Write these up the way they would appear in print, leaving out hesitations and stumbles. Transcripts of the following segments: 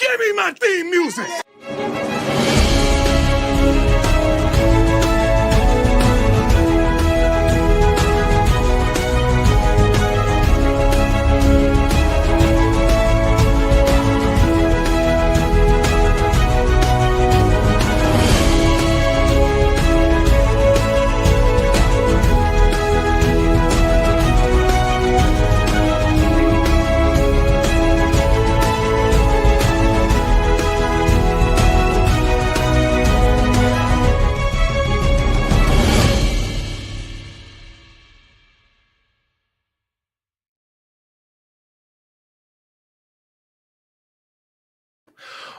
Give me my theme music.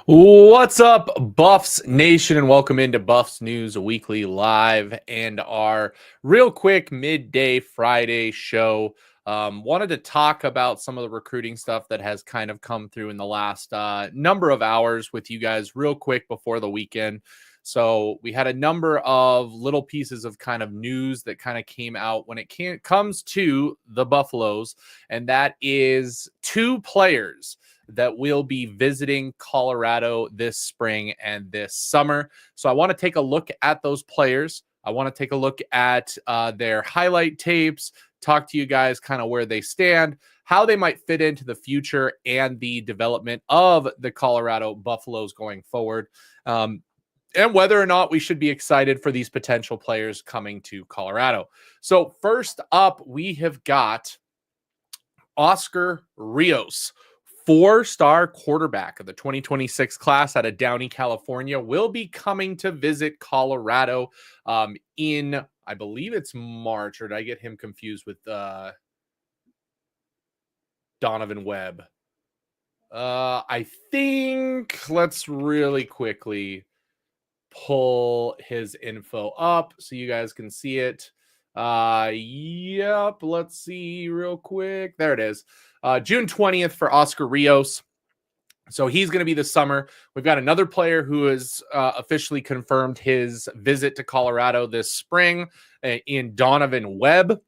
What's up, Buffs Nation, and welcome into Buffs News Weekly Live and our real quick midday Friday show. Wanted to talk about some of the recruiting stuff that has kind of come through in the last number of hours with you guys real quick before the weekend. So we had a number of little pieces of kind of news that kind of came out when it comes to the Buffaloes, and that is two players that will be visiting Colorado this spring and this summer. So I want to take a look at those players. I want to take a look at their highlight tapes, talk to you guys kind of where they stand, how they might fit into the future and the development of the Colorado Buffaloes going forward, and whether or not we should be excited for these potential players coming to Colorado. So first up, we have got Oscar Rios, 4-star quarterback of the 2026 class out of Downey, California, will be coming to visit Colorado in, I believe it's March, or did I get him confused with Donovan Webb? I think, let's really quickly pull his info up so you guys can see it. Yep, let's see real quick. There it is. June 20th for Oscar Rios. So he's going to be this summer. We've got another player who has officially confirmed his visit to Colorado this spring in Donovan Webb.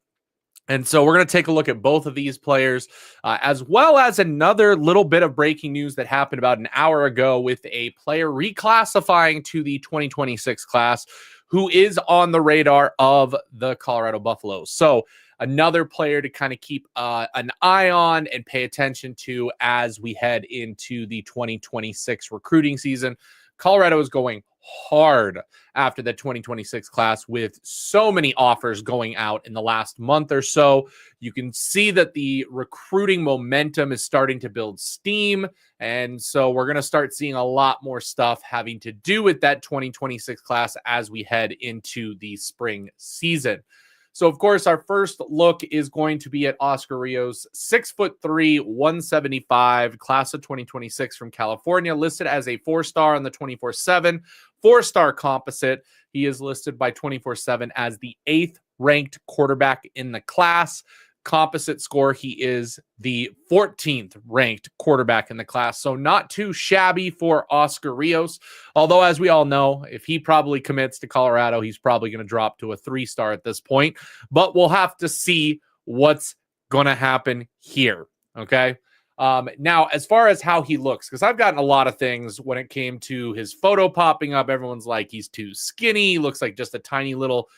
And so we're going to take a look at both of these players, as well as another little bit of breaking news that happened about an hour ago with a player reclassifying to the 2026 class who is on the radar of the Colorado Buffaloes. So another player to kind of keep an eye on and pay attention to as we head into the 2026 recruiting season. Colorado is going hard after the 2026 class with so many offers going out in the last month or so. You can see that the recruiting momentum is starting to build steam. And so we're going to start seeing a lot more stuff having to do with that 2026 class as we head into the spring season. So, of course, our first look is going to be at Oscar Rios, 6'3", 175, class of 2026 from California, listed as a 4-star on the 24/7, 4-star composite. He is listed by 24/7 as the 8th ranked quarterback in the class. Composite score, he is the 14th ranked quarterback in the class. So not too shabby for Oscar Rios. Although, as we all know, if he probably commits to Colorado, he's probably going to drop to a 3-star at this point. But we'll have to see what's going to happen here. Okay. Now, as far as how he looks, because I've gotten a lot of things when it came to his photo popping up. Everyone's like, he's too skinny. He looks like just a tiny little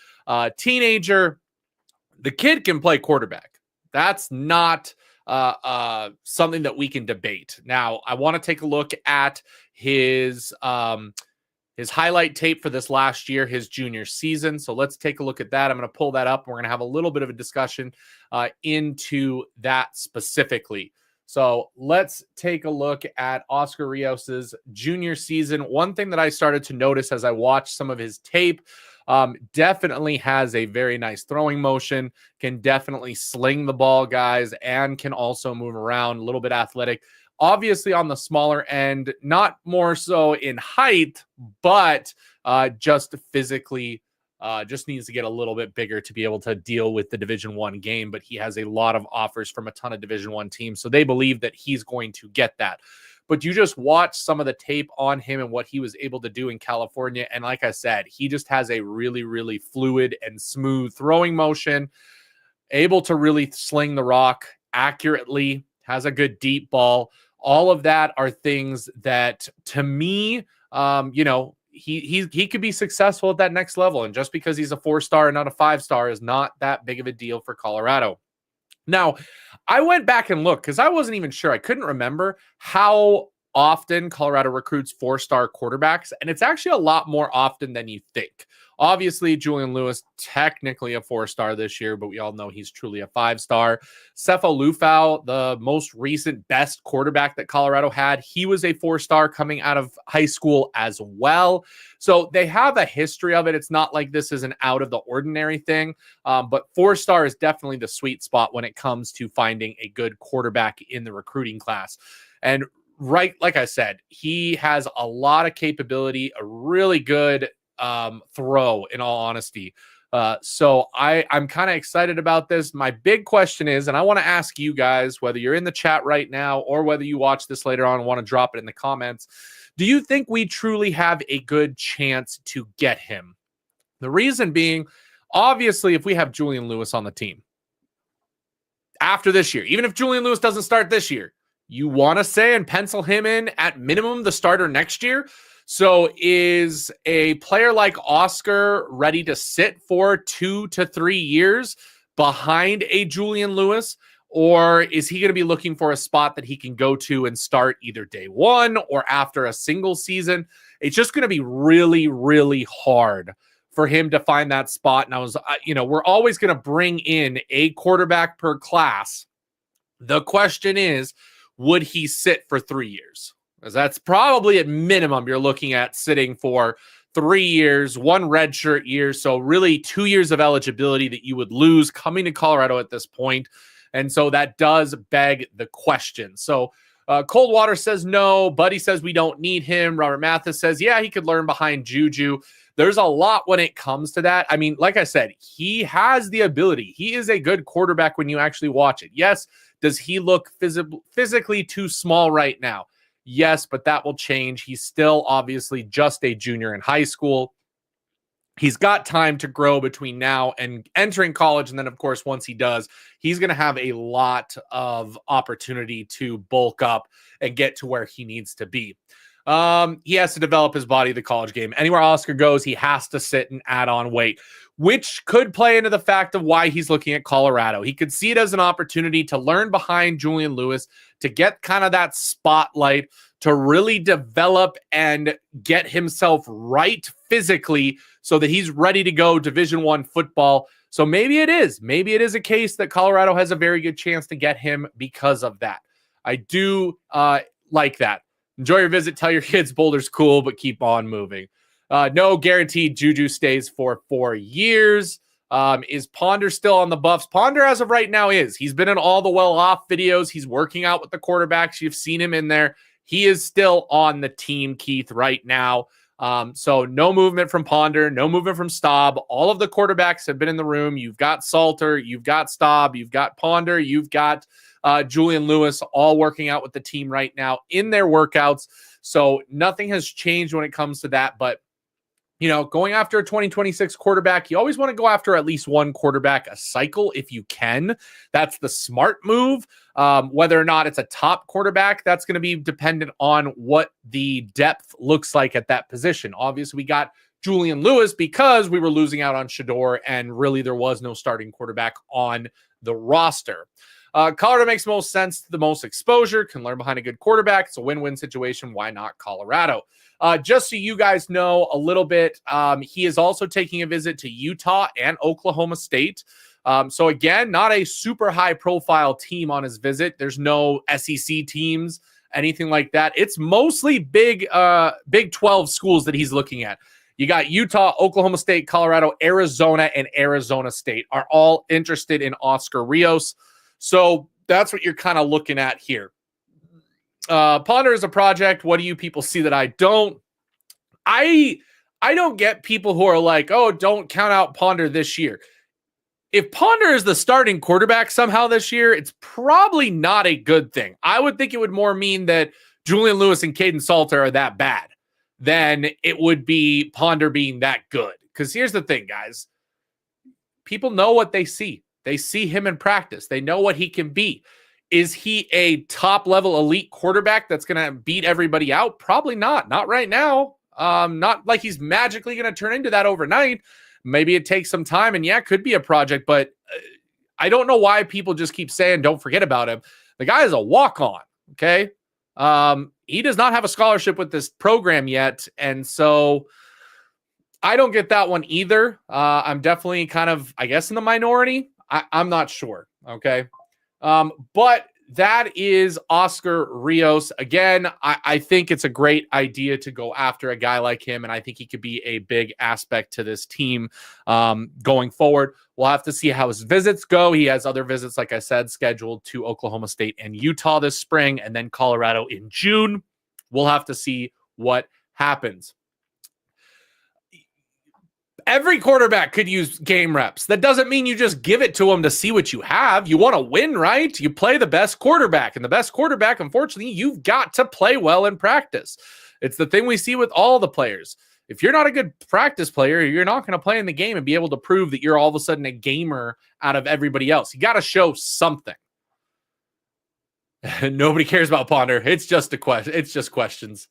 teenager. The kid can play quarterback. That's not something that we can debate. Now, I want to take a look at his highlight tape for this last year, his junior season. So let's take a look at that. I'm going to pull that up. We're going to have a little bit of a discussion into that specifically. So let's take a look at Oscar Rios's junior season. One thing that I started to notice as I watched some of his tape, definitely has a very nice throwing motion, can definitely sling the ball, guys, and can also move around, a little bit athletic. Obviously on the smaller end, not more so in height, but just physically, just needs to get a little bit bigger to be able to deal with the Division I game. But he has a lot of offers from a ton of Division I teams, so they believe that he's going to get that. But you just watch some of the tape on him and what he was able to do in California. And like I said, he just has a really, really fluid and smooth throwing motion, able to really sling the rock accurately, has a good deep ball. All of that are things that, to me, he could be successful at that next level. And just because he's a 4-star and not a 5-star is not that big of a deal for Colorado. Now, I went back and looked because I wasn't even sure. I couldn't remember how often Colorado recruits 4-star quarterbacks, and it's actually a lot more often than you think. Obviously, Julian Lewis, technically a 4-star this year, but we all know he's truly a 5-star. Sefo Lufau, the most recent best quarterback that Colorado had, he was a 4-star coming out of high school as well. So they have a history of it. It's not like this is an out of the ordinary thing, but 4-star is definitely the sweet spot when it comes to finding a good quarterback in the recruiting class. And right, like I said, he has a lot of capability, a really good throw, in all honesty. So I'm kind of excited about this. My big question is, and I want to ask you guys, whether you're in the chat right now or whether you watch this later on and want to drop it in the comments, do you think we truly have a good chance to get him? The reason being, obviously, if we have Julian Lewis on the team after this year, even if Julian Lewis doesn't start this year, you want to say and pencil him in at minimum the starter next year. So is a player like Oscar ready to sit for 2 to 3 years behind a Julian Lewis? Or is he going to be looking for a spot that he can go to and start either day one or after a single season? It's just going to be really, really hard for him to find that spot. And we're always going to bring in a quarterback per class. The question is, would he sit for 3 years? Because that's probably at minimum you're looking at sitting for 3 years, 1 redshirt year. So really 2 years of eligibility that you would lose coming to Colorado at this point. And so that does beg the question. So Coldwater says no. Buddy says we don't need him. Robert Mathis says, yeah, he could learn behind Juju. There's a lot when it comes to that. I mean, like I said, he has the ability. He is a good quarterback when you actually watch it. Yes. Does he look physically too small right now? Yes, but that will change. He's still obviously just a junior in high school. He's got time to grow between now and entering college. And then, of course, once he does, he's going to have a lot of opportunity to bulk up and get to where he needs to be. He has to develop his body, the college game. Anywhere Oscar goes, he has to sit and add on weight, which could play into the fact of why he's looking at Colorado. He could see it as an opportunity to learn behind Julian Lewis, to get kind of that spotlight, to really develop and get himself right physically so that he's ready to go Division I football. So maybe it is a case that Colorado has a very good chance to get him because of that. I do like that. Enjoy your visit. Tell your kids Boulder's cool, but keep on moving. No guaranteed Juju stays for 4 years. Is Ponder still on the Buffs? Ponder, as of right now, is. He's been in all the well-off videos. He's working out with the quarterbacks. You've seen him in there. He is still on the team, Keith, right now. So no movement from Ponder, no movement from Staub. All of the quarterbacks have been in the room. You've got Salter, you've got Staub, you've got Ponder, you've got Julian Lewis, all working out with the team right now in their workouts. So nothing has changed when it comes to that. But, going after a 2026 quarterback, you always want to go after at least one quarterback a cycle if you can. That's the smart move. Whether or not it's a top quarterback, that's going to be dependent on what the depth looks like at that position. Obviously, we got Julian Lewis because we were losing out on Shador, and really there was no starting quarterback on the roster. Colorado makes most sense, the most exposure, can learn behind a good quarterback. It's a win-win situation. Why not Colorado? Just so you guys know a little bit, he is also taking a visit to Utah and Oklahoma State. So again, not a super high profile team on his visit. There's no SEC teams, anything like that. It's mostly Big 12 schools that he's looking at. You got Utah, Oklahoma State, Colorado, Arizona, and Arizona State are all interested in Oscar Rios. So that's what you're kind of looking at here. Ponder is a project. What do you people see that I don't? I don't get people who are like, oh, don't count out Ponder this year. If Ponder is the starting quarterback somehow this year, it's probably not a good thing. I would think it would more mean that Julian Lewis and Caden Salter are that bad than it would be Ponder being that good. Because here's the thing, guys. People know what they see. They see him in practice. They know what he can be. Is he a top-level elite quarterback that's going to beat everybody out? Probably not. Not right now. Not like he's magically going to turn into that overnight. Maybe it takes some time, and yeah, it could be a project, but I don't know why people just keep saying don't forget about him. The guy is a walk-on, okay? He does not have a scholarship with this program yet, and so I don't get that one either. I'm definitely kind of, I guess, in the minority. I'm not sure, okay? But that is Oscar Rios. Again, I think it's a great idea to go after a guy like him, and I think he could be a big aspect to this team going forward. We'll have to see how his visits go. He has other visits, like I said, scheduled to Oklahoma State and Utah this spring, and then Colorado in June. We'll have to see what happens. Every quarterback could use game reps. That doesn't mean you just give it to them to see what you have. You want to win, right? You play the best quarterback. And the best quarterback, unfortunately, you've got to play well in practice. It's the thing we see with all the players. If you're not a good practice player, you're not going to play in the game and be able to prove that you're all of a sudden a gamer out of everybody else. You got to show something. Nobody cares about Ponder. It's just a question. It's just questions.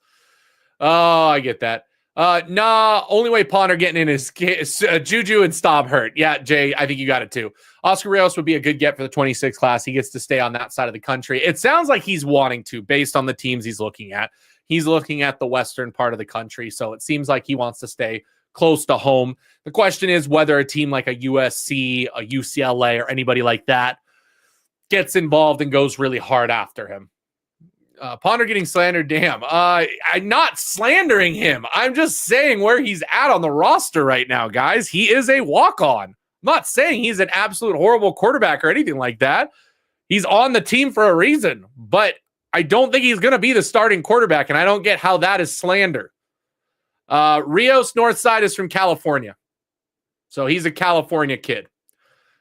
Oh, I get that. Nah, only way Ponder getting in is Juju and Staub hurt. Yeah, Jay, I think you got it too. Oscar Rios would be a good get for the 26 class. He gets to stay on that side of the country. It sounds like he's wanting to, based on the teams he's looking at. He's looking at the western part of the country, so it seems like he wants to stay close to home. The question is whether a team like a USC, a UCLA, or anybody like that gets involved and goes really hard after him. Ponder getting slandered. Damn. I'm not slandering him. I'm just saying where he's at on the roster right now, guys. He is a walk-on. I'm not saying he's an absolute horrible quarterback or anything like that. He's on the team for a reason, but I don't think he's going to be the starting quarterback, and I don't get how that is slander. Rios Northside is from California, so he's a California kid.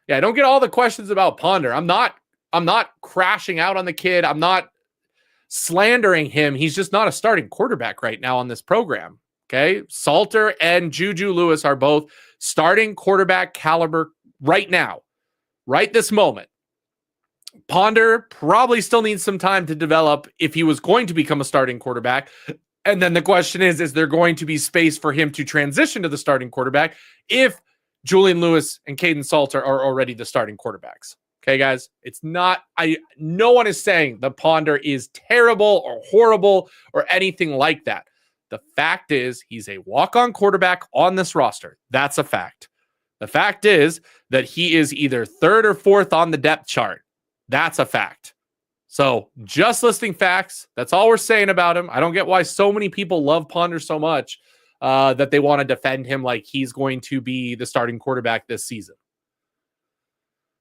Yeah, don't get all the questions about Ponder. I'm not crashing out on the kid. I'm not slandering him. He's just not a starting quarterback right now on this program. Okay. Salter and Juju Lewis are both starting quarterback caliber right now, right this moment. Ponder probably still needs some time to develop if he was going to become a starting quarterback. And then the question is there going to be space for him to transition to the starting quarterback if Julian Lewis and Caden Salter are already the starting quarterbacks? Okay, guys, it's not, no one is saying the Ponder is terrible or horrible or anything like that. The fact is he's a walk-on quarterback on this roster. That's a fact. The fact is that he is either third or fourth on the depth chart. That's a fact. So just listing facts. That's all we're saying about him. I don't get why so many people love Ponder so much that they want to defend him like he's going to be the starting quarterback this season.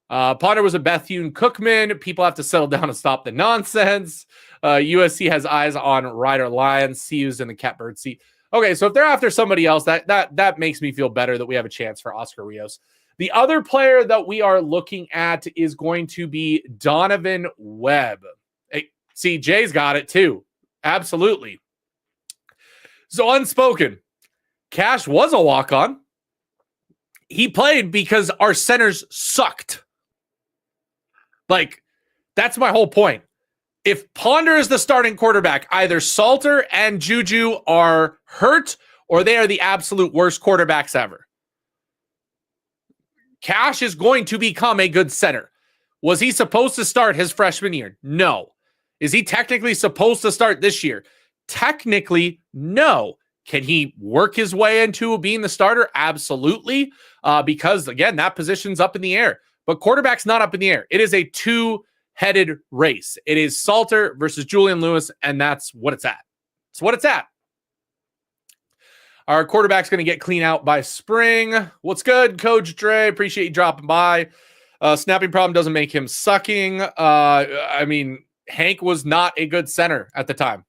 Ponder was a Bethune-Cookman. People have to settle down and stop the nonsense. USC has eyes on Ryder Lyons. CU's in the catbird seat. Okay, so if they're after somebody else, that makes me feel better that we have a chance for Oscar Rios. The other player that we are looking at is going to be Donovan Webb. Hey, see, Jay's got it too. Absolutely. So unspoken. Cash was a walk-on. He played because our centers sucked. Like, that's my whole point. If Ponder is the starting quarterback, either Salter and Juju are hurt or they are the absolute worst quarterbacks ever. Cash is going to become a good center. Was he supposed to start his freshman year? No. Is he technically supposed to start this year? Technically, no. Can he work his way into being the starter? Absolutely. Because, again, that position's up in the air. But quarterback's not up in the air. It is a two-headed race. It is Salter versus Julian Lewis, and that's what it's at. It's what it's at. Our quarterback's going to get clean out by spring. What's good, Coach Dre? Appreciate you dropping by. Snapping problem doesn't make him sucking. I mean, Hank was not a good center at the time.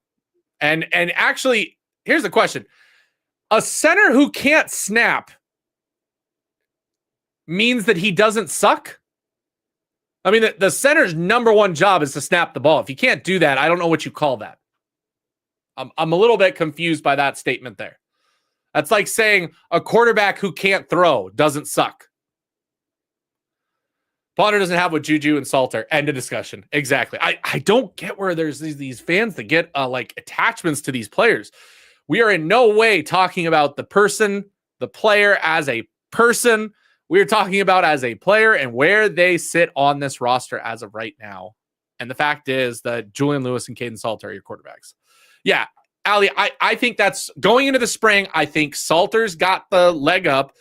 And actually, here's the question. A center who can't snap means that he doesn't suck? I mean, the center's number one job is to snap the ball. If you can't do that, I don't know what you call that. I'm a little bit confused by that statement there. That's like saying a quarterback who can't throw doesn't suck. Boulder doesn't have what Juju and Salter. End of discussion. Exactly. I don't get where there's these fans that get like attachments to these players. We are in no way talking about the person, the player as a person. We are talking about as a player and where they sit on this roster as of right now. And the fact is that Julian Lewis and Caden Salter are your quarterbacks. Yeah, Ali, I think that's going into the spring. I think Salter's got the leg up.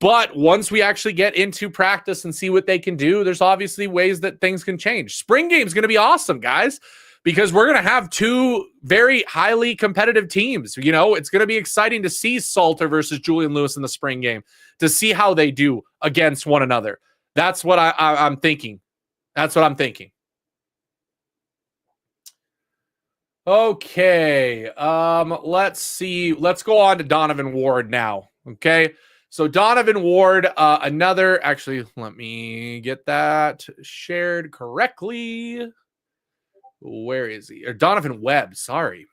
But once we actually get into practice and see what they can do, there's obviously ways that things can change. Spring game is going to be awesome, guys, because we're going to have two very highly competitive teams. You know, it's going to be exciting to see Salter versus Julian Lewis in the spring game, to see how they do against one another. That's what I'm thinking. That's what I'm thinking. Okay, let's see. Let's go on to Donovan Ward now, okay? So Donovan Ward, actually, let me get that shared correctly. Where is he? Or Donovan Webb, sorry.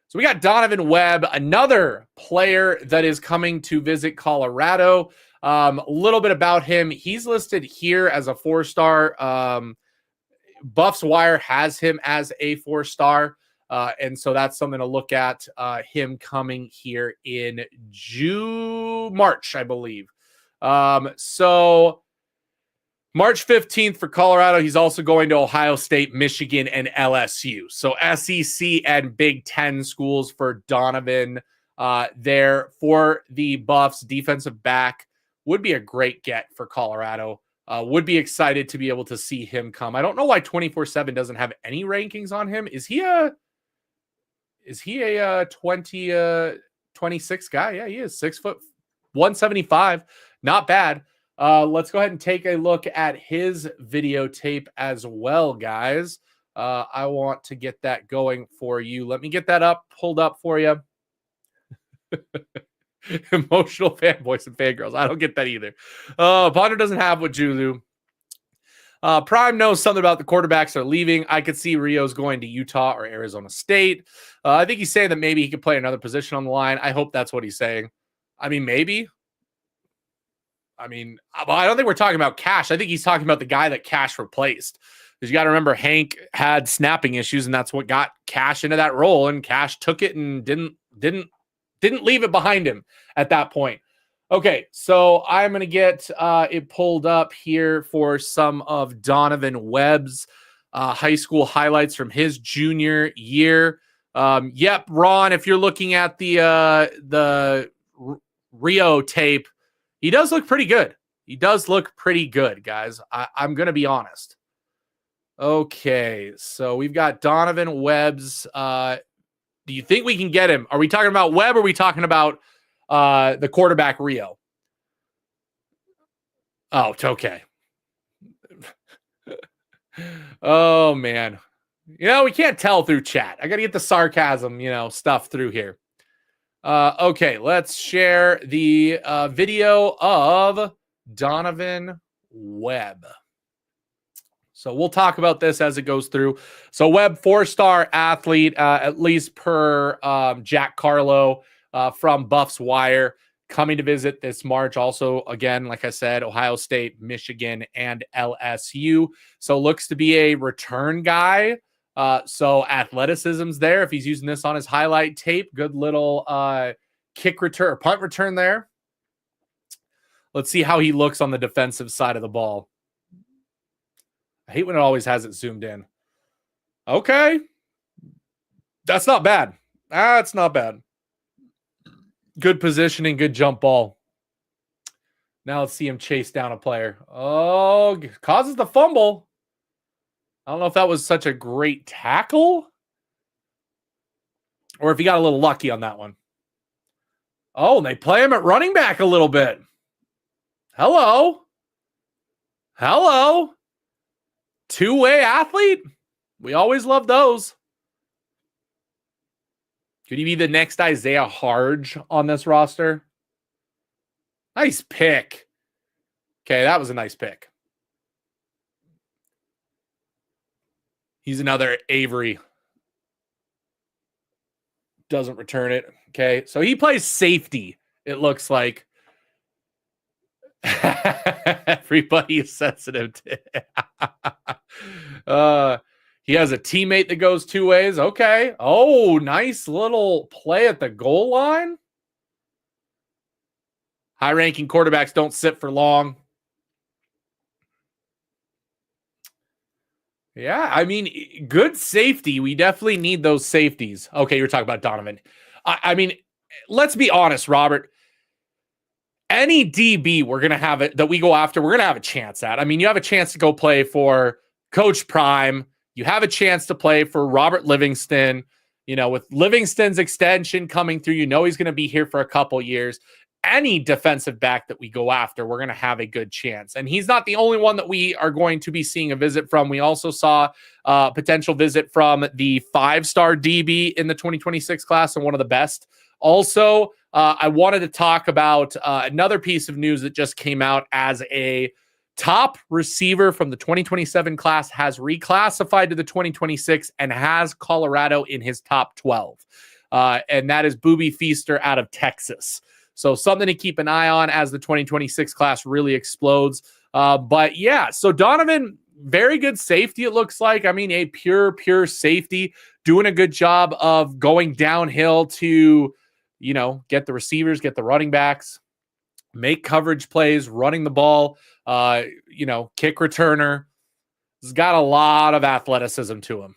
So we got Donovan Webb, another player that is coming to visit Colorado. A little bit about him. He's listed here as a 4-star. Buffs Wire has him as a 4-star. And so that's something to look at, him coming here in March, I believe. So March 15th for Colorado. He's also going to Ohio State, Michigan, and LSU. So SEC and Big Ten schools for Donovan there. For the Buffs, defensive back would be a great get for Colorado. Would be excited to be able to see him come. I don't know why 24/7 doesn't have any rankings on him. Is he a 26 guy? Yeah, he is. 6 foot 175. Not bad. Let's go ahead and take a look at his videotape as well, guys. I want to get that going for you. Let me get that pulled up for you. Emotional fanboys and fangirls. I don't get that either. Ponder doesn't have what Juju. Prime knows something about the quarterbacks that are leaving. I could see Rios going to Utah or Arizona State. I think he's saying that maybe he could play another position on the line. I hope that's what he's saying. I mean, maybe. I don't think we're talking about Cash. I think he's talking about the guy that Cash replaced. Because you got to remember, Hank had snapping issues, and that's what got Cash into that role. And Cash took it and didn't leave it behind him at that point. Okay, so I'm going to get it pulled up here for some of Donovan Webb's high school highlights from his junior year. Yep, Ron, if you're looking at the Rio tape, he does look pretty good. He does look pretty good, guys. I'm going to be honest. Okay, so we've got Donovan Webb's. Do you think we can get him? Are we talking about Webb or are we talking about the quarterback Rio? Oh, it's okay. Oh, man. We can't tell through chat. I got to get the sarcasm, stuff through here. Okay, let's share the video of Donovan Webb. So we'll talk about this as it goes through. So Webb, 4-star athlete, at least per Jack Carlo from Buffs Wire, coming to visit this March. Also, again, like I said, Ohio State, Michigan, and LSU. So looks to be a return guy. So athleticism's there. If he's using this on his highlight tape, good little kick return or punt return there. Let's see how he looks on the defensive side of the ball. I hate when it always has it zoomed in. Okay. That's not bad. That's not bad. Good positioning, good jump ball. Now let's see him chase down a player. Oh, causes the fumble. I don't know if that was such a great tackle or if he got a little lucky on that one. Oh, and they play him at running back a little bit. Hello. Two-way athlete. We always love those. Could he be the next Isaiah Harge on this roster? Nice pick. Okay, that was a nice pick. He's another Avery. Doesn't return it. Okay, so he plays safety, it looks like. Everybody is sensitive to he has a teammate that goes two ways. Okay. Oh, nice little play at the goal line. High-ranking quarterbacks don't sit for long. Yeah, I mean, good safety. We definitely need those safeties. Okay, you're talking about Donovan. I mean, let's be honest, Robert. Any DB we're going to have it that we go after, we're going to have a chance at. I mean, you have a chance to go play for Coach Prime. You have a chance to play for Robert Livingston. You know, with Livingston's extension coming through, you know he's going to be here for a couple years. Any defensive back that we go after, we're going to have a good chance. And he's not the only one that we are going to be seeing a visit from. We also saw a potential visit from the 5-star DB in the 2026 class and one of the best. Also, I wanted to talk about another piece of news that just came out as a top receiver from the 2027 class has reclassified to the 2026 and has Colorado in his top 12. And that is Booby Feaster out of Texas. So something to keep an eye on as the 2026 class really explodes. But yeah, so Donovan, very good safety, it looks like. I mean, a pure safety, doing a good job of going downhill to, you know, get the receivers, get the running backs, make coverage plays, running the ball, you know, kick returner. He's got a lot of athleticism to him.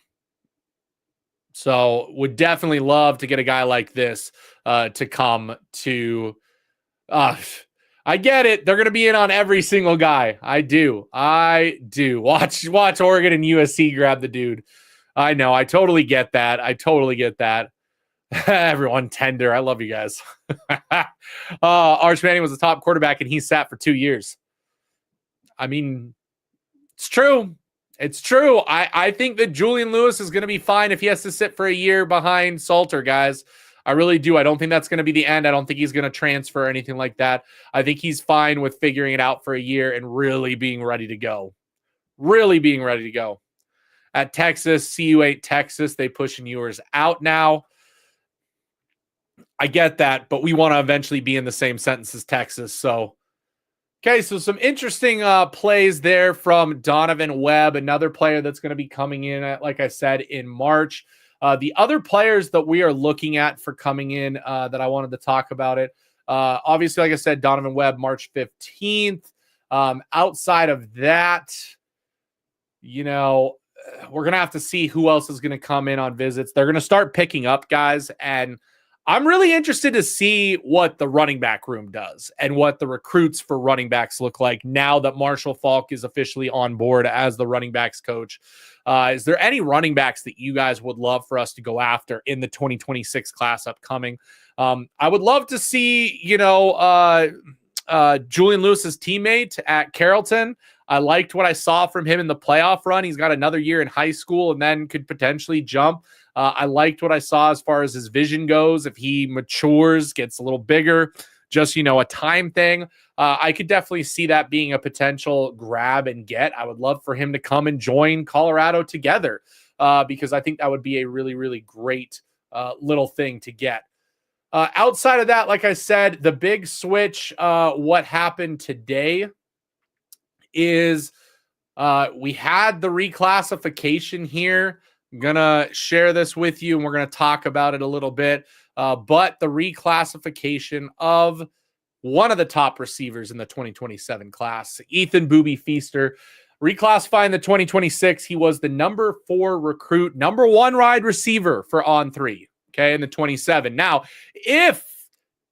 So would definitely love to get a guy like this to come to. I get it. They're going to be in on every single guy. I do. Watch Oregon and USC grab the dude. I know. I totally get that. Everyone tender. I love you guys. Arch Manning was the top quarterback and he sat for 2 years. I mean, it's true. It's true. I think that Julian Lewis is going to be fine if he has to sit for a year behind Salter, guys. I really do. I don't think that's going to be the end. I don't think he's going to transfer or anything like that. I think he's fine with figuring it out for a year and really being ready to go. At Texas, CU8 Texas, they pushing Ewers out now. I get that, but we want to eventually be in the same sentence as Texas. So, okay, so some interesting plays there from Donovan Webb, another player that's going to be coming in, like I said, in March. The other players that we are looking at for coming in that I wanted to talk about it. Obviously, like I said, Donovan Webb, March 15th. Outside of that, you know, we're going to have to see who else is going to come in on visits. They're going to start picking up guys, and I'm really interested to see what the running back room does and what the recruits for running backs look like now that Marshall Faulk is officially on board as the running backs coach. Is there any running backs that you guys would love for us to go after in the 2026 class upcoming? I would love to see, you know, Julian Lewis's teammate at Carrollton. I liked what I saw from him in the playoff run. He's got another year in high school and then could potentially jump. I liked what I saw as far as his vision goes. If he matures, gets a little bigger, just, you know, a time thing. I could definitely see that being a potential grab and get. I would love for him to come and join Colorado together because I think that would be a really, really great little thing to get. Outside of that, like I said, the big switch, what happened today is we had the reclassification here. I'm going to share this with you, and we're going to talk about it a little bit. But the reclassification of one of the top receivers in the 2027 class, Ethan Booby Feaster, reclassifying the 2026. He was the number 4 recruit, number 1 wide receiver for On3, okay, in the 27. Now, if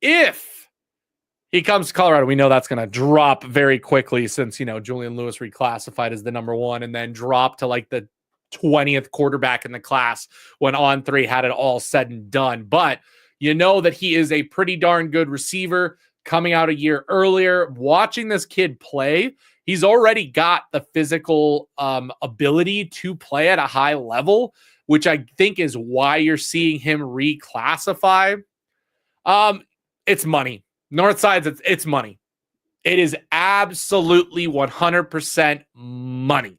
he comes to Colorado, we know that's going to drop very quickly since, you know, Julian Lewis reclassified as the number 1 and then drop to like the 20th quarterback in the class when On3 had it all said and done. But you know that he is a pretty darn good receiver coming out a year earlier. Watching this kid play, he's already got the physical ability to play at a high level, which I think is why you're seeing him reclassify. It's money. Northside's, it's money. It is absolutely 100% money.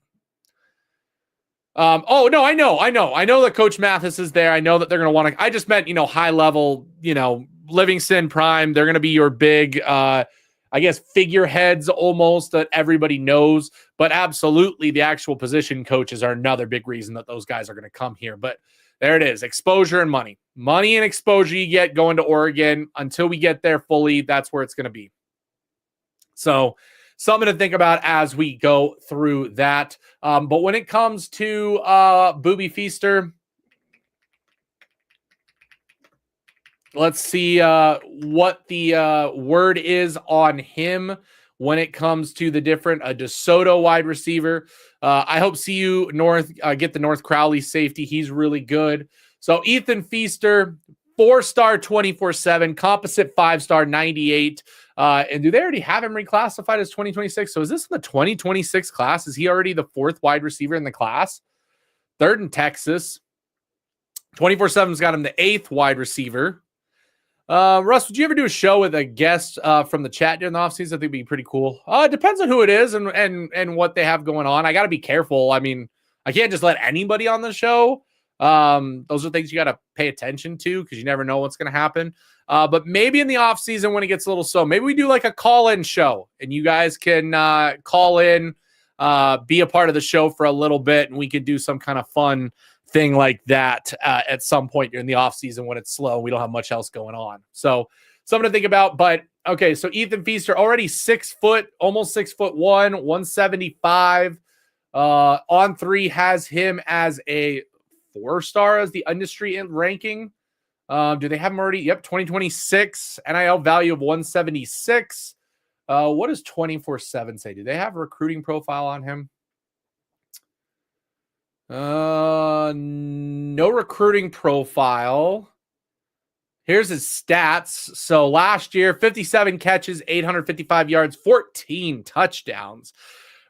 Oh, no, I know that Coach Mathis is there. I know that they're going to want to, I just meant, you know, high level, you know, Livingston Prime. They're going to be your big, I I guess, figureheads almost that everybody knows. But absolutely, the actual position coaches are another big reason that those guys are going to come here. But there it is, exposure and money. Money and exposure you get going to Oregon. Until we get there fully, that's where it's going to be. So something to think about as we go through that. But when it comes to Booby Feaster, let's see what the word is on him when it comes to the different DeSoto wide receiver. I hope CU North get the North Crowley safety. He's really good. So Ethan Feaster, 4-star 24/7, composite 5-star 98. And do they already have him reclassified as 2026? So is this the 2026 class? Is he already the 4th wide receiver in the class? 3rd in Texas. 24/7's got him the 8th wide receiver. Russ, would you ever do a show with a guest from the chat during the offseason? I think it'd be pretty cool. It depends on who it is and what they have going on. I got to be careful. I mean, I can't just let anybody on the show. Those are things you got to pay attention to because you never know what's going to happen. But maybe in the offseason when it gets a little slow, maybe we do like a call-in show and you guys can call in, be a part of the show for a little bit, and we could do some kind of fun thing like that at some point during the offseason when it's slow. We don't have much else going on. So something to think about. But okay, so Ethan Feaster, already 6 foot, almost 6'1", 175. On 3 has him as a 4-star as the industry ranking. Do they have him already? Yep, 2026 NIL value of 176. What does 24/7 say? Do they have a recruiting profile on him? No recruiting profile. Here's his stats. So last year, 57 catches, 855 yards, 14 touchdowns.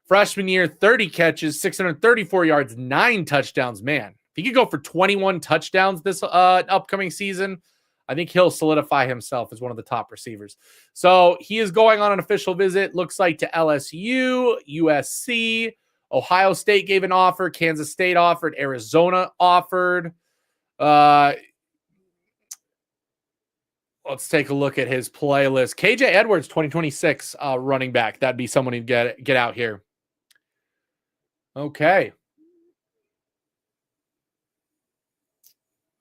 Freshman year, 30 catches, 634 yards, 9 touchdowns. Man, if he could go for 21 touchdowns this upcoming season, I think he'll solidify himself as one of the top receivers. So he is going on an official visit, looks like to LSU, USC, Ohio State gave an offer, Kansas State offered, Arizona offered. Let's take a look at his playlist. KJ Edwards, 2026 running back. That'd be someone who'd get out here. Okay.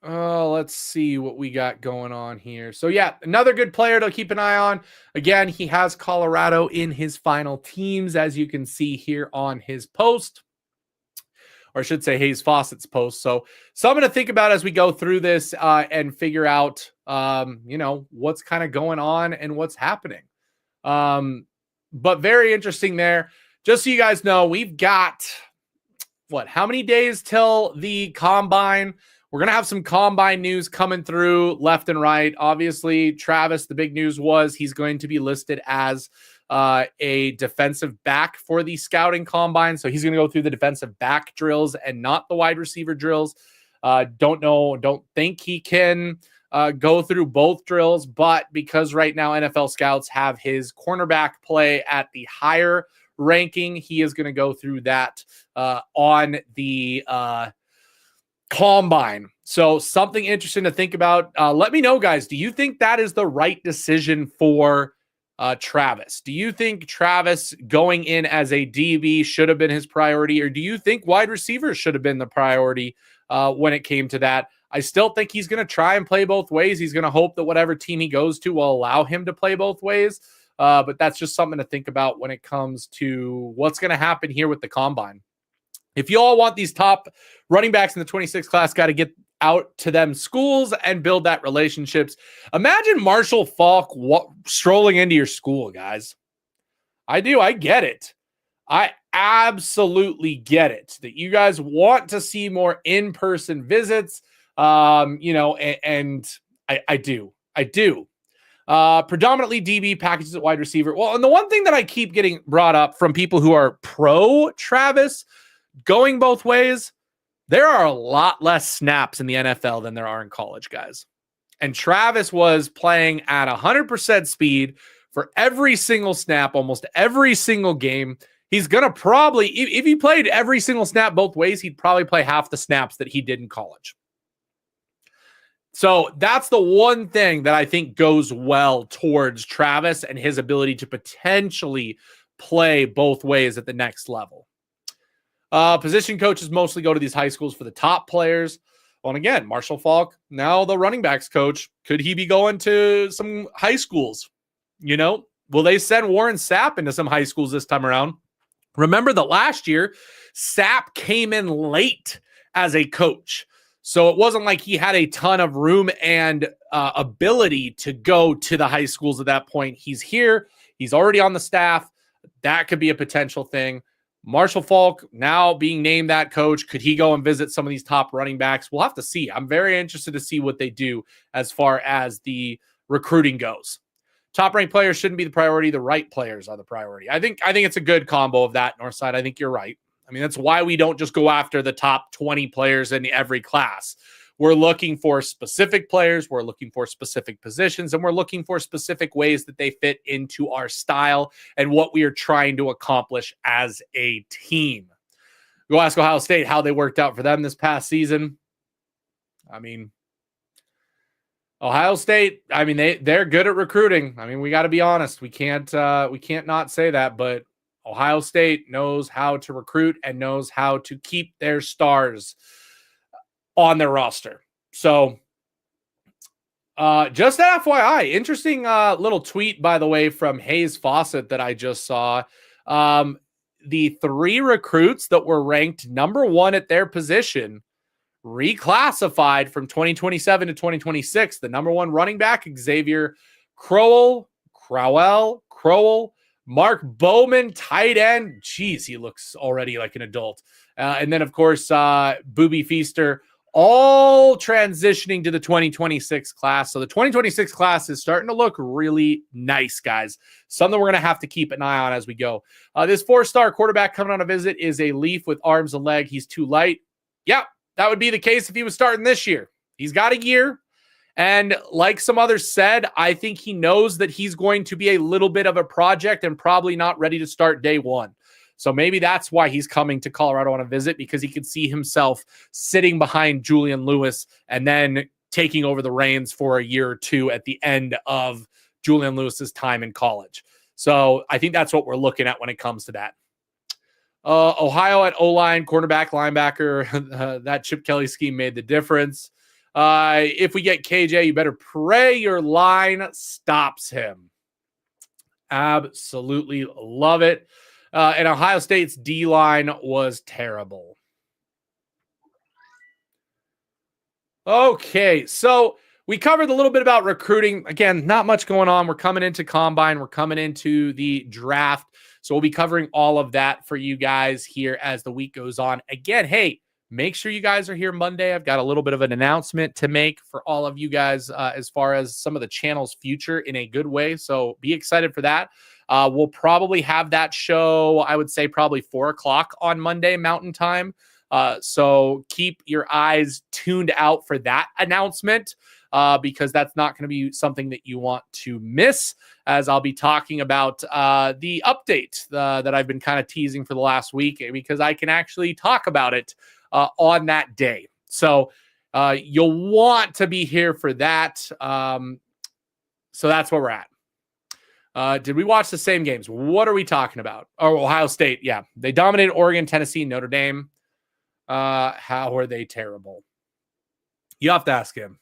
Let's see what we got going on here. So yeah, another good player to keep an eye on. Again, he has Colorado in his final teams, as you can see here on his post, or I should say Hayes Fawcett's post. So something to think about as we go through this and figure out, what's kind of going on and what's happening. But very interesting there. Just so you guys know, we've got how many days till the combine? We're going to have some combine news coming through left and right. Obviously, Travis, the big news was he's going to be listed as a defensive back for the scouting combine. So he's going to go through the defensive back drills and not the wide receiver drills. Don't think he can go through both drills, but because right now NFL scouts have his cornerback play at the higher ranking, he is going to go through that on the combine. So something interesting to think about. Let me know, guys. Do you think that is the right decision for Travis? Do you think Travis going in as a DB should have been his priority, or do you think wide receivers should have been the priority when it came to that? I still think he's going to try and play both ways. He's going to hope that whatever team he goes to will allow him to play both ways. But that's just something to think about when it comes to what's going to happen here with the combine. If you all want these top running backs in the 26 class, got to get out to them schools and build that relationships. Imagine Marshall Faulk strolling into your school, guys. I do. I get it. I absolutely get it that you guys want to see more in-person visits. And I do. Predominantly DB packages at wide receiver. Well, and the one thing that I keep getting brought up from people who are pro Travis going both ways, there are a lot less snaps in the NFL than there are in college, guys. And Travis was playing at 100% speed for every single snap, almost every single game. He's going to probably, if he played every single snap both ways, he'd probably play half the snaps that he did in college. So that's the one thing that I think goes well towards Travis and his ability to potentially play both ways at the next level. Position coaches mostly go to these high schools for the top players. Well, and again, Marshall Faulk, now the running backs coach, could he be going to some high schools? You know, will they send Warren Sapp into some high schools this time around? Remember that last year, Sapp came in late as a coach. So it wasn't like he had a ton of room and ability to go to the high schools at that point. He's here. He's already on the staff. That could be a potential thing. Marshall Faulk now being named that coach. Could he go and visit some of these top running backs? We'll have to see. I'm very interested to see what they do as far as the recruiting goes. Top ranked players shouldn't be the priority. The right players are the priority. I think it's a good combo of that, Northside. I think you're right. I mean, that's why we don't just go after the top 20 players in every class. We're looking for specific players. We're looking for specific positions, and we're looking for specific ways that they fit into our style and what we are trying to accomplish as a team. Go ask Ohio State how they worked out for them this past season. I mean, Ohio State, I mean, they're good at recruiting. I mean, we got to be honest. We can't not say that, but Ohio State knows how to recruit and knows how to keep their stars on their roster. So just an FYI, interesting little tweet, by the way, from Hayes Fawcett that I just saw. The 3 recruits that were ranked number 1 at their position reclassified from 2027 to 2026. The number 1 running back, Xavier Crowell, Mark Bowman, tight end. Jeez, he looks already like an adult. And then, of course, Booby Feaster, all transitioning to the 2026 class. So the 2026 class is starting to look really nice, guys. Something we're going to have to keep an eye on as we go. This 4-star quarterback coming on a visit is a leaf with arms and leg. He's too light. Yeah, that would be the case if he was starting this year. He's got a year. And like some others said, I think he knows that he's going to be a little bit of a project and probably not ready to start day one. So maybe that's why he's coming to Colorado on a visit, because he could see himself sitting behind Julian Lewis and then taking over the reins for a year or two at the end of Julian Lewis's time in college. So I think that's what we're looking at when it comes to that. Ohio at O-line, cornerback, linebacker. That Chip Kelly scheme made the difference. If we get KJ, you better pray your line stops him. Absolutely love it. And Ohio State's D-line was terrible. Okay, so we covered a little bit about recruiting. Again, not much going on. We're coming into Combine. We're coming into the draft. So we'll be covering all of that for you guys here as the week goes on. Again, hey, make sure you guys are here Monday. I've got a little bit of an announcement to make for all of you guys as far as some of the channel's future in a good way. So be excited for that. We'll probably have that show, I would say probably 4 o'clock on Monday Mountain Time. So keep your eyes tuned out for that announcement because that's not going to be something that you want to miss, as I'll be talking about the update that I've been kind of teasing for the last week, because I can actually talk about it on that day. So you'll want to be here for that. So that's where we're at. Did we watch the same games? What are we talking about? Oh, Ohio State. Yeah. They dominated Oregon, Tennessee, Notre Dame. How were they terrible? You have to ask him.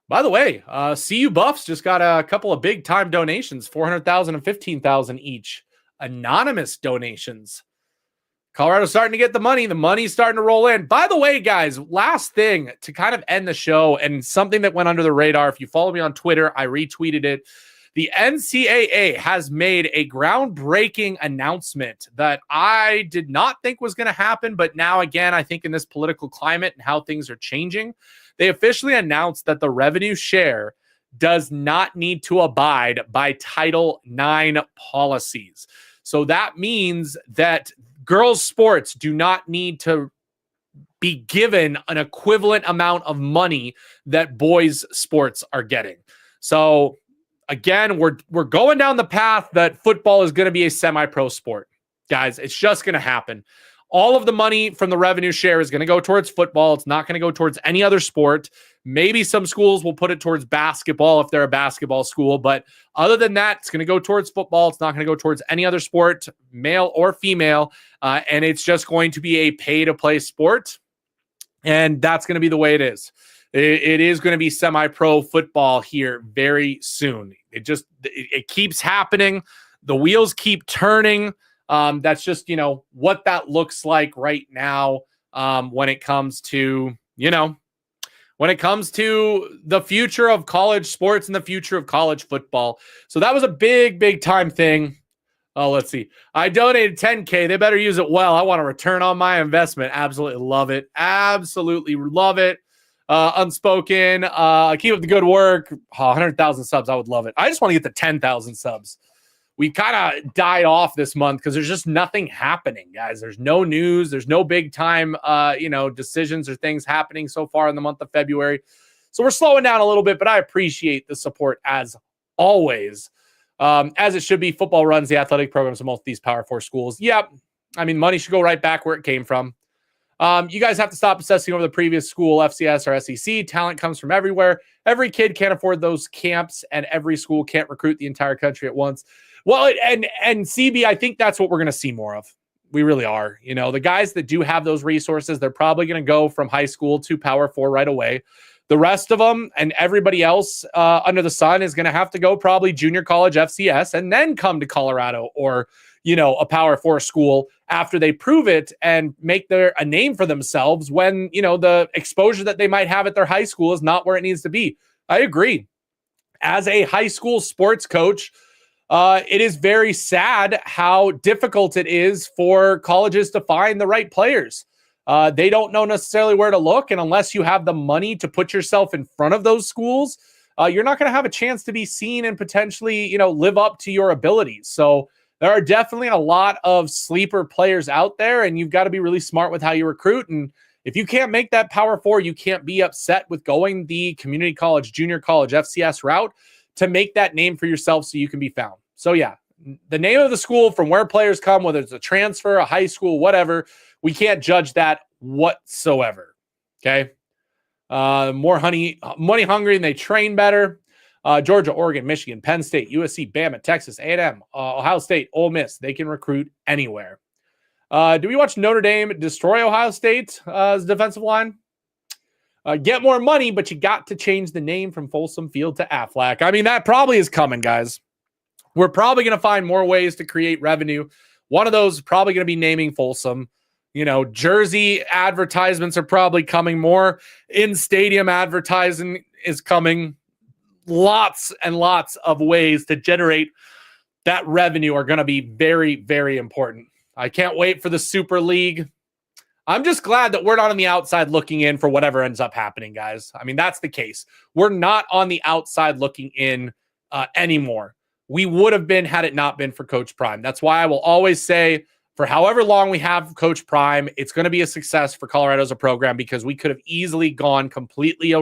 By the way, CU Buffs just got a couple of big time donations, 400,000 and 15,000 each. Anonymous donations. Colorado's starting to get the money. The money's starting to roll in. By the way, guys, last thing to kind of end the show, and something that went under the radar. If you follow me on Twitter, I retweeted it. The NCAA has made a groundbreaking announcement that I did not think was going to happen. But now, again, I think in this political climate and how things are changing, they officially announced that the revenue share does not need to abide by Title IX policies. So that means that girls' sports do not need to be given an equivalent amount of money that boys' sports are getting. So again, we're going down the path that football is going to be a semi-pro sport. Guys, it's just going to happen. All of the money from the revenue share is going to go towards football. It's not going to go towards any other sport. Maybe some schools will put it towards basketball if they're a basketball school. But other than that, it's going to go towards football. It's not going to go towards any other sport, male or female. And it's just going to be a pay-to-play sport. And that's going to be the way it is. It is going to be semi-pro football here very soon. It keeps happening. The wheels keep turning. That's just, what that looks like right now when it comes to, when it comes to the future of college sports and the future of college football. So that was a big, big time thing. Oh, let's see. I donated $10K. They better use it well. I want a return on my investment. Absolutely love it. Absolutely love it. Unspoken. Keep up the good work. 100,000 subs. I would love it. I just want to get to 10,000 subs. We kind of died off this month because there's just nothing happening, guys. There's no news. There's no big time, decisions or things happening so far in the month of February. So we're slowing down a little bit, but I appreciate the support as always. As it should be. Football runs the athletic programs of most of these Power 4 schools. Yep. I mean, money should go right back where it came from. You guys have to stop obsessing over the previous school, FCS or SEC. Talent comes from everywhere. Every kid can't afford those camps, and every school can't recruit the entire country at once. Well, and CB, I think that's what we're going to see more of. We really are. The guys that do have those resources, they're probably going to go from high school to Power 4 right away. The rest of them and everybody else under the sun is going to have to go probably junior college FCS and then come to Colorado or, a Power 4 school after they prove it and make a name for themselves when, the exposure that they might have at their high school is not where it needs to be. I agree. As a high school sports coach, it is very sad how difficult it is for colleges to find the right players. They don't know necessarily where to look. And unless you have the money to put yourself in front of those schools, you're not going to have a chance to be seen and potentially, live up to your abilities. So there are definitely a lot of sleeper players out there, and you've got to be really smart with how you recruit. And if you can't make that Power 4, you can't be upset with going the community college, junior college, FCS route to make that name for yourself so you can be found. So yeah, the name of the school from where players come, whether it's a transfer, a high school, whatever, we can't judge that whatsoever. Okay. More money hungry and they train better. Georgia, Oregon, Michigan, Penn State, USC, Bama, Texas, A&M, Ohio State, Ole Miss. They can recruit anywhere. Do we watch Notre Dame destroy Ohio State as defensive line? Get more money, but you got to change the name from Folsom Field to Aflac. I mean, that probably is coming, guys. We're probably going to find more ways to create revenue. One of those is probably going to be naming Folsom. Jersey advertisements are probably coming. More in-stadium advertising is coming. Lots and lots of ways to generate that revenue are going to be very, very important. I can't wait for the Super League. I'm just glad that we're not on the outside looking in for whatever ends up happening, guys. I mean, that's the case. We're not on the outside looking in anymore. We would have been had it not been for Coach Prime. That's why I will always say, for however long we have Coach Prime, it's going to be a success for Colorado as a program because we could have easily gone completely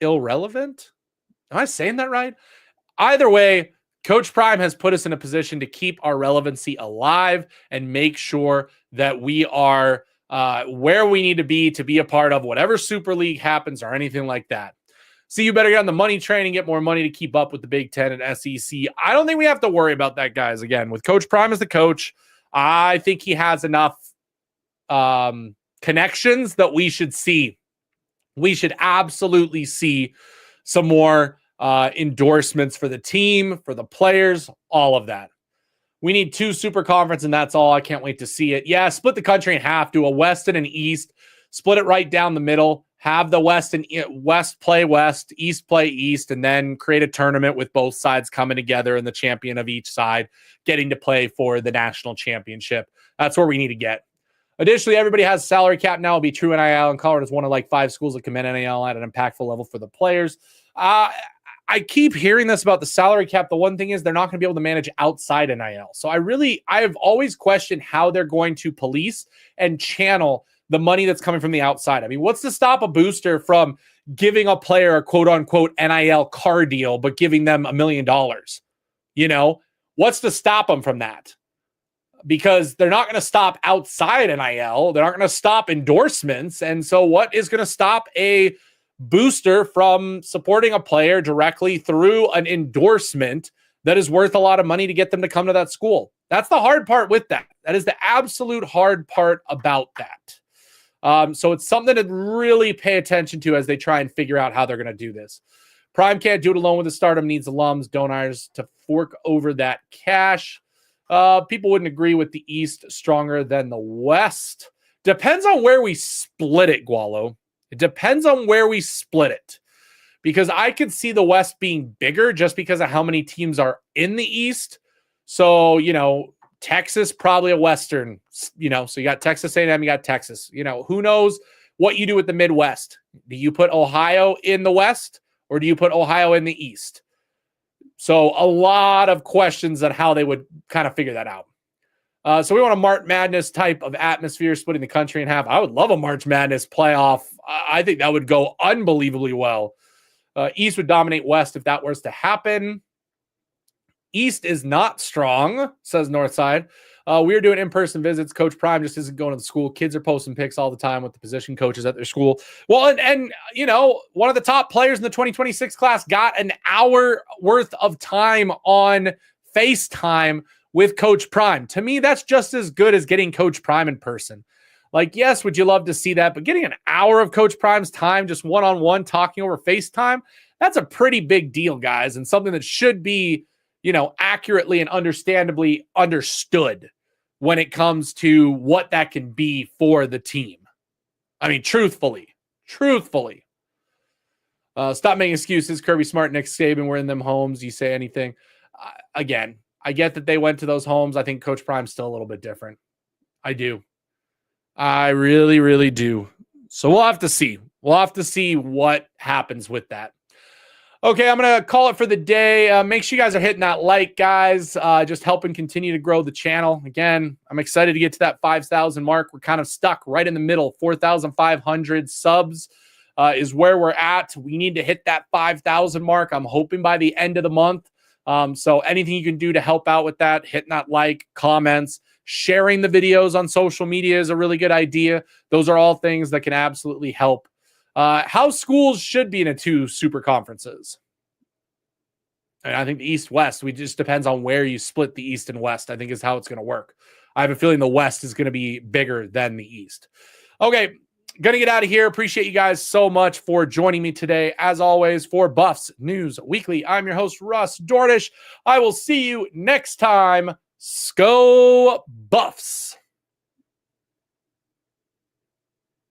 irrelevant. Am I saying that right? Either way, Coach Prime has put us in a position to keep our relevancy alive and make sure that we are where we need to be a part of whatever Super League happens or anything like that. So you better get on the money train and get more money to keep up with the Big Ten and SEC. I don't think we have to worry about that, guys. Again, with Coach Prime as the coach, I think he has enough connections that we should see. We should absolutely see some more endorsements for the team, for the players, all of that. We need 2 super conference, and that's all. I can't wait to see it. Yeah, split the country in half, do a West and an East, split it right down the middle, have the West play West, East play East, and then create a tournament with both sides coming together and the champion of each side getting to play for the national championship. That's where we need to get. Additionally, everybody has a salary cap now. It'll be true NIL, and Colorado is one of 5 schools that commit NIL at an impactful level for the players. I keep hearing this about the salary cap. The one thing is they're not going to be able to manage outside NIL. So I've always questioned how they're going to police and channel the money that's coming from the outside. I mean, what's to stop a booster from giving a player a quote unquote NIL car deal, but giving them $1 million? What's to stop them from that? because they're not going to stop outside NIL. They're not going to stop endorsements. And so what is going to stop a booster from supporting a player directly through an endorsement that is worth a lot of money to get them to come to that school? That's the hard part with that. That is the absolute hard part about that. So it's something to really pay attention to as they try and figure out how they're going to do this. Prime can't do it alone with the stardom, needs alums, donors to fork over that cash. People wouldn't agree with the East stronger than the West. Depends on where we split it, Gualo. It depends on where we split it. Because I could see the West being bigger just because of how many teams are in the East. So, Texas, probably a Western, so you got Texas A&M, you got Texas. Who knows what you do with the Midwest? Do you put Ohio in the West or do you put Ohio in the East? So a lot of questions on how they would kind of figure that out. So we want a March Madness type of atmosphere, splitting the country in half. I would love a March Madness playoff. I think that would go unbelievably well. East would dominate West if that was to happen. East is not strong, says Northside. We are doing in-person visits. Coach Prime just isn't going to the school. Kids are posting pics all the time with the position coaches at their school. Well, and one of the top players in the 2026 class got an hour worth of time on FaceTime with Coach Prime. To me, that's just as good as getting Coach Prime in person. Like, yes, would you love to see that? But getting an hour of Coach Prime's time, just one-on-one talking over FaceTime, that's a pretty big deal, guys, and something that should be, accurately and understandably understood when it comes to what that can be for the team. I mean, truthfully. Stop making excuses. Kirby Smart, Nick Saban were in them homes. You say anything. Again, I get that they went to those homes. I think Coach Prime's still a little bit different. I do. I really, really do. So we'll have to see. We'll have to see what happens with that. Okay, I'm going to call it for the day. Make sure you guys are hitting that like, guys. Just helping continue to grow the channel. Again, I'm excited to get to that 5,000 mark. We're kind of stuck right in the middle. 4,500 subs is where we're at. We need to hit that 5,000 mark. I'm hoping by the end of the month. So anything you can do to help out with that, hitting that like, comments, sharing the videos on social media is a really good idea. Those are all things that can absolutely help. How schools should be in a 2 super conferences. And I think the East-West, we just depends on where you split the East and West, I think is how it's going to work. I have a feeling the West is going to be bigger than the East. Okay, going to get out of here. Appreciate you guys so much for joining me today. As always, for Buffs News Weekly, I'm your host, Russ Dordish. I will see you next time. Go Buffs!